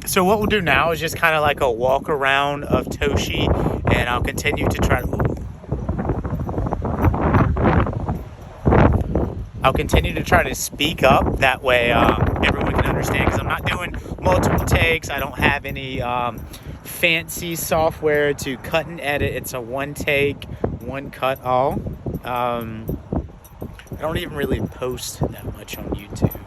So what we'll do now is just kind of like a walk around of Toshi, and I'll continue to try to... I'll continue to try to speak up, that way everyone can understand, because I'm not doing multiple takes. I don't have any fancy software to cut and edit. It's a one take, one cut all. I don't even really post that much on YouTube.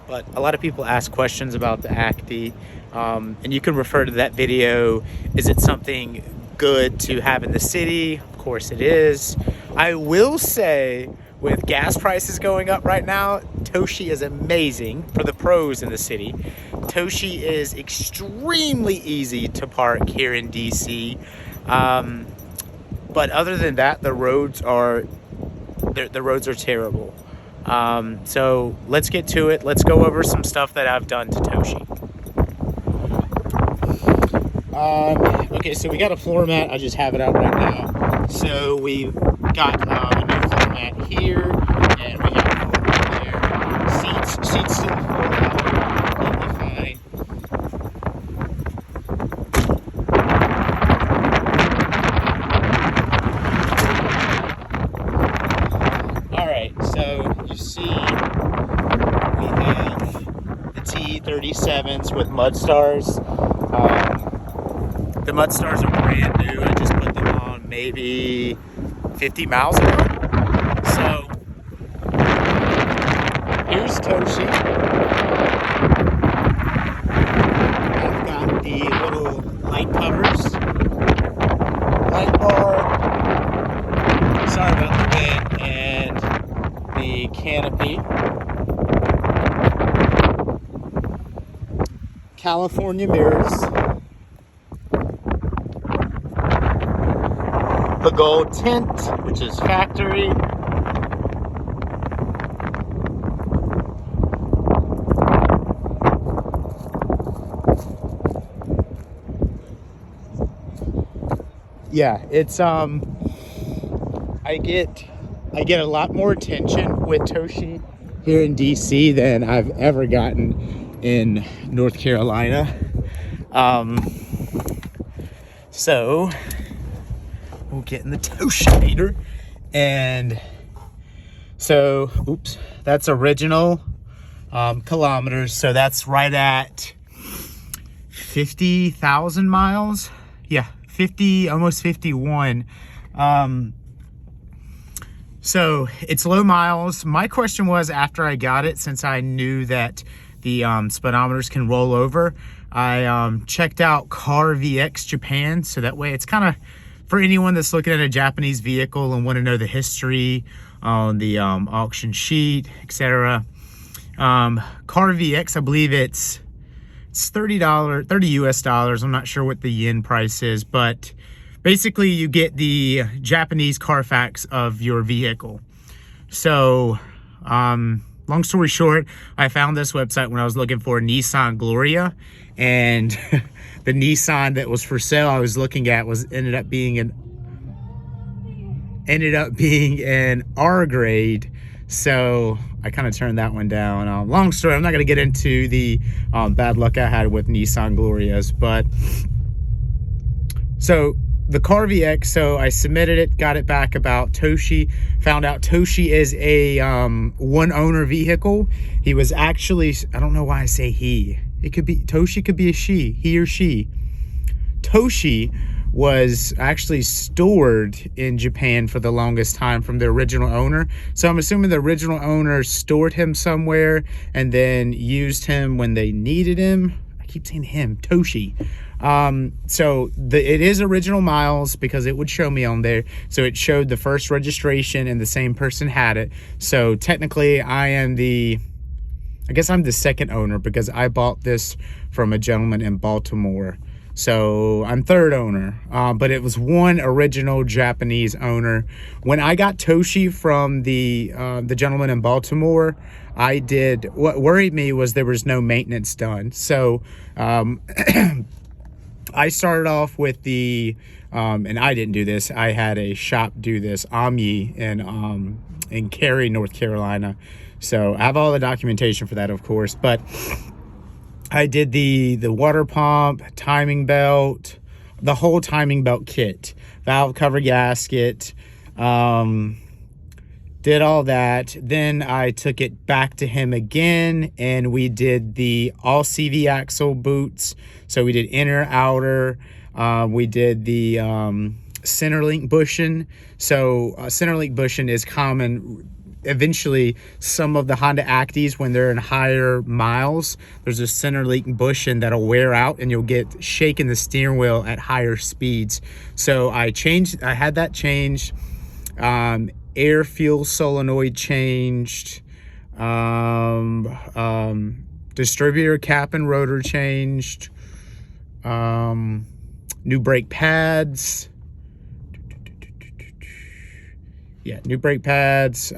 But a lot of people ask questions about the Acty, and you can refer to that video. Is it something good to have in the city? Of course it is. I will say, with gas prices going up right now, Toshi is amazing for the pros in the city. Toshi is extremely easy to park here in DC. But other than that, the roads are terrible. So let's get to it. Let's go over some stuff that I've done to Toshi. Okay, so we got a floor mat. I just have it out right now. So we've got a new floor mat here, and we got a floor mat there. Seats to the floor mat, completely fine. Alright, so you see we have the T37s with mud stars. The mud stars are brand new. I just put them on maybe 50 miles ago. So here's Toshi. I've got the little light covers, light bar, sorry about the wind, and the canopy. California mirrors. The gold tint, which is factory. Yeah, it's I get a lot more attention with Toshi here in DC than I've ever gotten in North Carolina. So we'll get in the Toshi-meter, and so that's original kilometers, so that's right at 50,000 miles. Yeah, 50, almost 51. So it's low miles. My question was, after I got it, since I knew that the speedometers can roll over, I checked out Car VX Japan, so that way it's kind of for anyone that's looking at a Japanese vehicle and want to know the history on the auction sheet, etc. Car VX, I believe it's $30 US dollars. I'm not sure what the yen price is, but basically you get the Japanese Carfax of your vehicle. So long story short, I found this website when I was looking for a Nissan Gloria, and the Nissan that was for sale I was looking at ended up being an R grade. So I kind of turned that one down. Long story, I'm not going to get into the bad luck I had with Nissan Glorias, but so the Car VX, so I submitted it, got it back about Toshi, found out Toshi is a one owner vehicle. He was actually, I don't know why I say he, it could be, Toshi could be a she, he or she. Toshi was actually stored in Japan for the longest time from the original owner. So I'm assuming the original owner stored him somewhere and then used him when they needed him. I keep saying him, Toshi. So it is original miles because it would show me on there. So it showed the first registration and the same person had it. So technically I guess I'm the second owner because I bought this from a gentleman in Baltimore. So I'm third owner, but it was one original Japanese owner. When I got Toshi from the gentleman in Baltimore, what worried me was there was no maintenance done. So I started off with and I didn't do this, I had a shop do this, Omni in Cary, North Carolina. So I have all the documentation for that, of course, but I did the water pump, timing belt, the whole timing belt kit, valve cover gasket, did all that. Then I took it back to him again, and we did the all CV axle boots. So we did inner, outer. We did the center link bushing. So center link bushing is common. Eventually, some of the Honda Acties, when they're in higher miles, there's a center link bushing that'll wear out, and you'll get shaking the steering wheel at higher speeds. So I had that changed. Air fuel solenoid changed, distributor cap and rotor changed, new brake pads, new brake pads,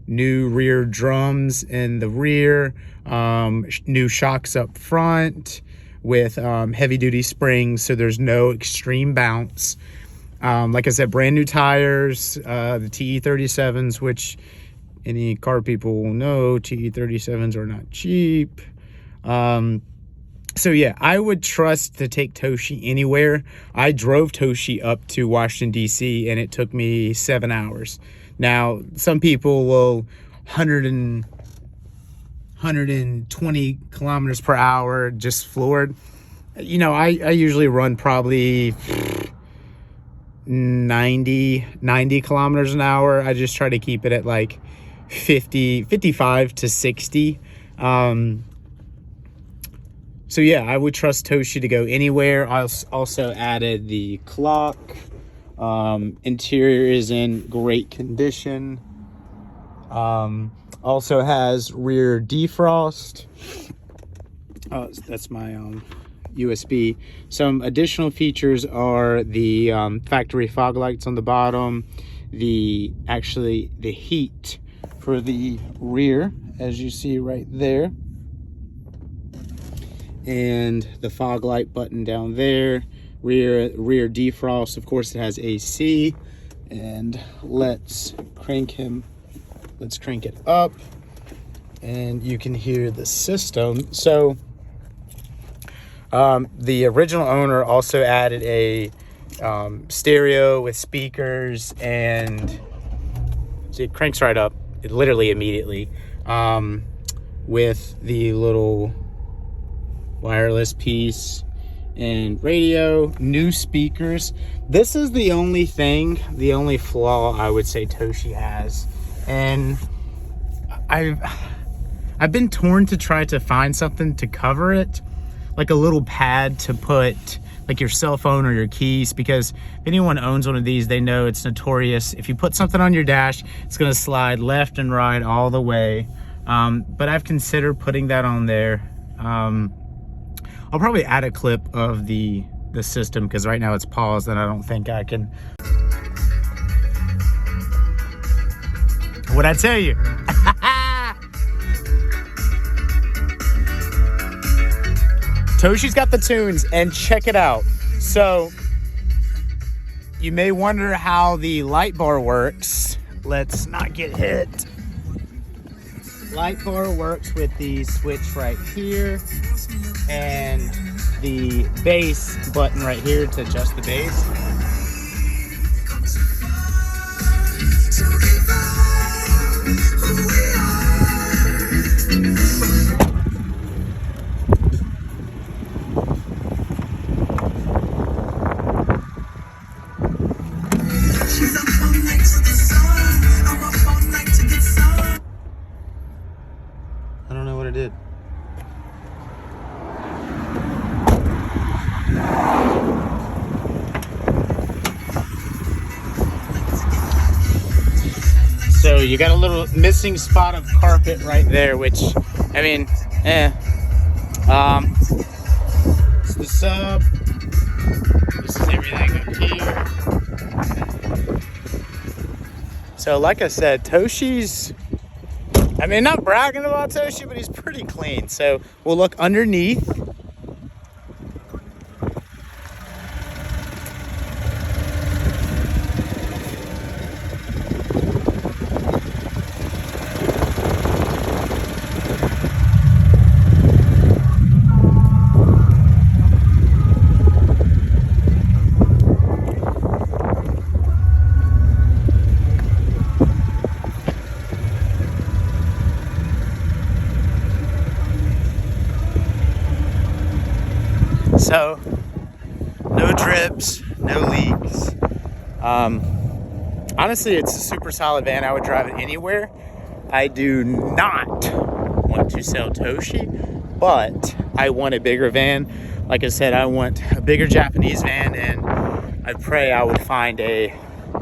new rear drums in the rear, new shocks up front with heavy duty springs, so there's no extreme bounce. Like I said, brand new tires, the TE37s, which any car people will know, TE37s are not cheap. So yeah, I would trust to take Toshi anywhere. I drove Toshi up to Washington, D.C., and it took me 7 hours. Now, some people will 120 kilometers per hour, just floored. You know, I usually run probably 90 kilometers an hour. I just try to keep it at like 55 to 60. So yeah, I would trust Toshi to go anywhere. I also added the clock. Interior is in great condition. Also has rear defrost. That's my USB. Some additional features are the factory fog lights on the bottom, the heat for the rear, as you see right there, and the fog light button down there. Rear defrost, of course. It has AC, and let's crank it up, and you can hear the system. So the original owner also added a stereo with speakers, and see, it cranks right up, it literally immediately, with the little wireless piece and radio, new speakers. This is the only flaw I would say Toshi has, and I've been torn to try to find something to cover it, like a little pad to put like your cell phone or your keys, because if anyone owns one of these, they know it's notorious. If you put something on your dash, it's gonna slide left and right all the way. But I've considered putting that on there. I'll probably add a clip of the system, because right now it's paused and I don't think I can. What'd I tell you? Toshi's got the tunes, and check it out. So you may wonder how the light bar works. Let's not get hit. Light bar works with the switch right here and the bass button right here to adjust the bass. I don't know what it did. So you got a little missing spot of carpet right there, which, I mean, it's the sub. This is everything up here. So like I said, Toshi's, I mean, not bragging about Toshi, but he's pretty clean. So we'll look underneath. So no drips, no leaks. Honestly, it's a super solid van. I would drive it anywhere. I do not want to sell Toshi, but I want a bigger van. Like I said, I want a bigger Japanese van, and I pray I would find a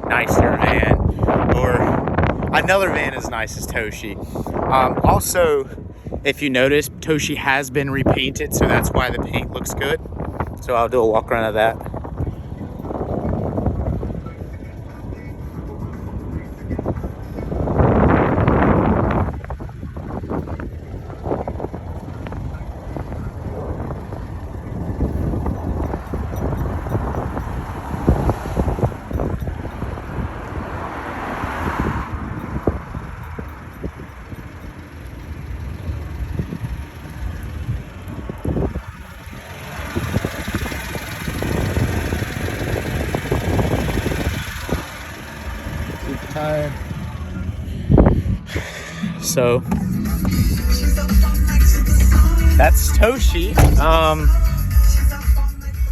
nicer van or another van as nice as Toshi. Also, if you notice, Toshi has been repainted, so that's why the paint looks good. So I'll do a walk around of that. Tire. So that's Toshi.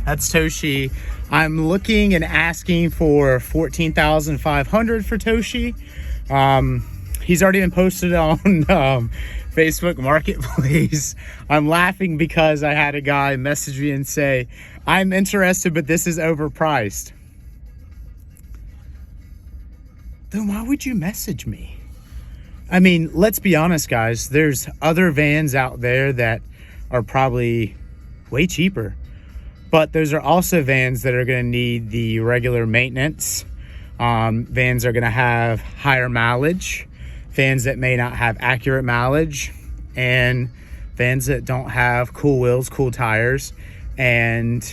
That's Toshi. I'm looking and asking for $14,500 for Toshi. He's already been posted on Facebook Marketplace. I'm laughing because I had a guy message me and say, "I'm interested, but this is overpriced." Then why would you message me? I mean, let's be honest, guys. There's other vans out there that are probably way cheaper. But those are also vans that are going to need the regular maintenance. Vans are going to have higher mileage. Vans that may not have accurate mileage. And vans that don't have cool wheels, cool tires, and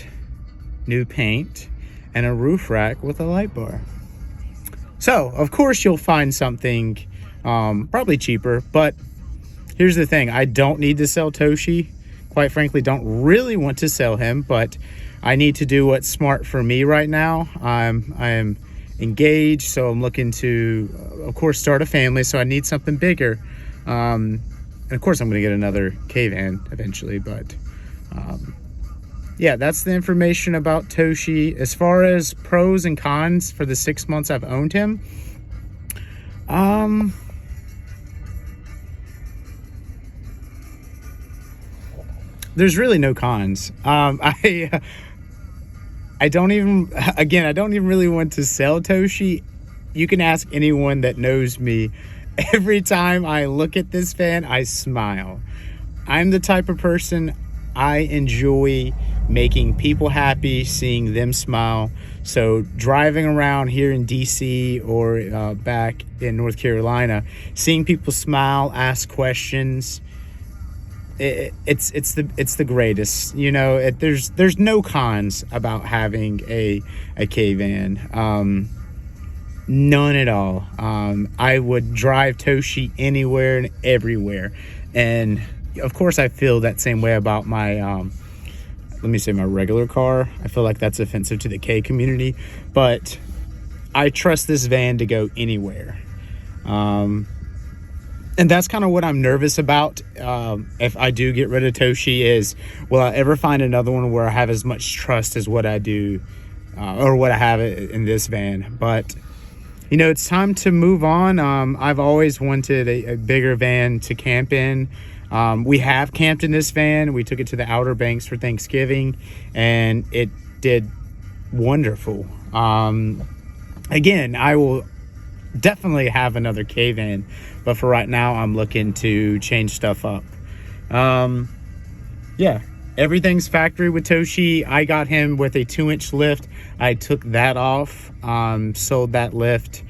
new paint, and a roof rack with a light bar. So, of course, you'll find something probably cheaper, but here's the thing. I don't need to sell Toshi. Quite frankly, don't really want to sell him, but I need to do what's smart for me right now. I am engaged, so I'm looking to, of course, start a family, so I need something bigger. And, of course, I'm going to get another K-van eventually, but yeah, that's the information about Toshi. As far as pros and cons for the 6 months I've owned him, there's really no cons. I don't even really want to sell Toshi. You can ask anyone that knows me. Every time I look at this van, I smile. I'm the type of person, I enjoy making people happy, seeing them smile. So driving around here in DC or back in North Carolina, seeing people smile, ask questions, it's the greatest. You know, there's no cons about having a K-van. None at all. I would drive Toshi anywhere and everywhere. And of course I feel that same way about my let me say my regular car. I feel like that's offensive to the K community, but I trust this van to go anywhere. And that's kind of what I'm nervous about. If I do get rid of Toshi, is will I ever find another one where I have as much trust as what I do or what I have in this van? But you know, it's time to move on. I've always wanted a bigger van to camp in. We have camped in this van. We took it to the Outer Banks for Thanksgiving, and it did wonderful. Again, I will definitely have another K-van, but for right now, I'm looking to change stuff up. Yeah, everything's factory with Toshi. I got him with a 2-inch lift. I took that off, sold that lift.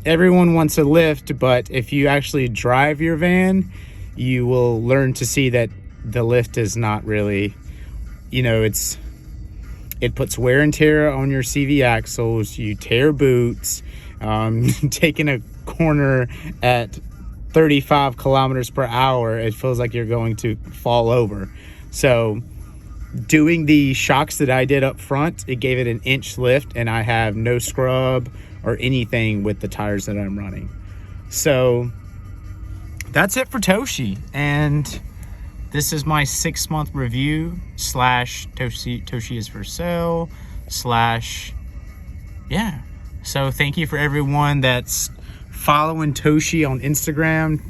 Everyone wants a lift, but if you actually drive your van, you will learn to see that the lift is not really, you know, it puts wear and tear on your CV axles. You tear boots. Taking a corner at 35 kilometers per hour, it feels like you're going to fall over. So doing the shocks that I did up front, it gave it an inch lift, and I have no scrub or anything with the tires that I'm running. So that's it for Toshi. And this is my 6-month review / Toshi is for sale / yeah. So thank you for everyone that's following Toshi on Instagram,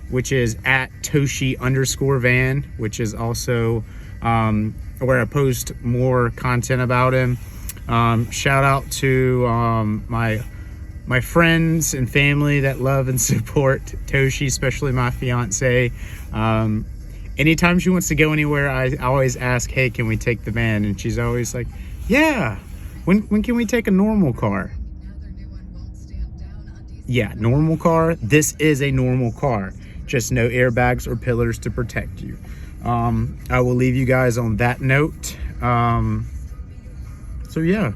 which is at Toshi_van, which is also where I post more content about him. Shout out to my friends and family that love and support Toshi, especially my fiance. Anytime she wants to go anywhere, I always ask, hey, can we take the van? And she's always like, yeah. When can we take a normal car? Yeah, normal car. This is a normal car. Just no airbags or pillars to protect you. I will leave you guys on that note. So yeah.